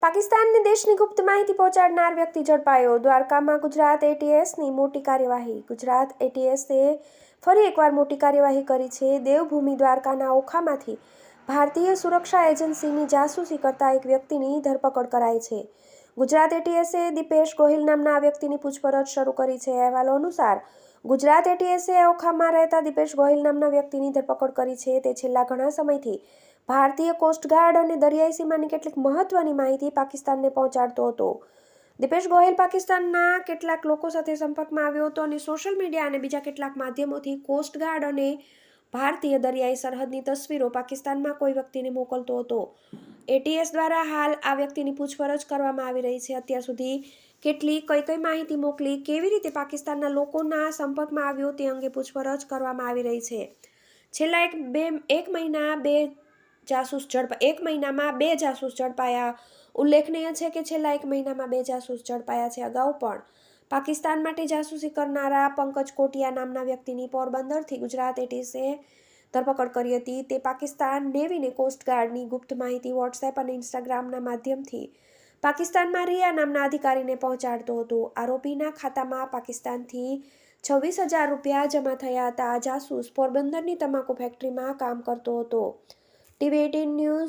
પાકિસ્તાનને દેશની ગુપ્ત માહિતી પહોંચાડનાર વ્યક્તિ ઝડપાયો. દ્વારકામાં ગુજરાત એટીએસની મોટી કાર્યવાહી. ગુજરાત એટીએસે ફરી એકવાર મોટી કાર્યવાહી કરી છે. દેવભૂમિ દ્વારકાના ઓખામાંથી ભારતીય સુરક્ષા એજન્સીની જાસૂસી કરતા એક વ્યક્તિની ધરપકડ કરાઈ છે. ગુજરાત એટીએસે દીપેશ ગોહિલ નામના વ્યક્તિની પૂછપરછ શરૂ કરી છે. અહેવાલો અનુસાર ગુજરાત એટીએસે ઓખામાં રહેતા દીપેશ ગોહિલ નામના વ્યક્તિની ધરપકડ કરી છે. તે છેલ્લા ઘણા સમયથી ભારતીય કોસ્ટગાર્ડ અને દરિયાઈ સીમાની કેટલીક મહત્વની માહિતી પાકિસ્તાનને પહોંચાડતો હતો. દીપેશ ગોહિલ પાકિસ્તાનના કેટલાક લોકો સાથે સંપર્કમાં આવ્યો હતો અને સોશિયલ મીડિયા અને બીજા કેટલાક માધ્યમોથી કોસ્ટગાર્ડ અને ભારતીય દરિયાઈ સરહદની તસવીરો પાકિસ્તાનમાં કોઈ વ્યક્તિને મોકલતો હતો. એટીએસ દ્વારા હાલ આ વ્યક્તિની પૂછપરછ કરવામાં આવી રહી છે. અત્યાર સુધી કઈ માહિતી મોકલી, કેવી રીતે પાકિસ્તાનના લોકોના સંપર્કમાં આવ્યો તે અંગે પૂછપરછ કરવામાં આવી રહી છે. છેલ્લા એક મહિનામાં બે જાસૂસ ઝડપાયા. ઉલ્લેખનીય છે કે છેલ્લા એક મહિનામાં 2 જાસૂસ ઝડપાયા છે. અગાઉ પણ પાકિસ્તાન માટે જાસૂસી કરનારા પંકજ કોટિયા નામના વ્યક્તિની પોરબંદરથી ગુજરાત એટીએસે ધરપકડ કરી હતી. તે પાકિસ્તાન નેવીને કોસ્ટગાર્ડની ગુપ્ત માહિતી વોટ્સએપ અને ઇન્સ્ટાગ્રામના માધ્યમથી પાકિસ્તાનમાં રિયા નામના અધિકારીને પહોંચાડતો હતો. આરોપીના ખાતામાં પાકિસ્તાનથી 26,000 રૂપિયા જમા થયા હતા. આ જાસૂસ પોરબંદરની તમાકુ ફેક્ટરીમાં કામ કરતો હતો. TV18 news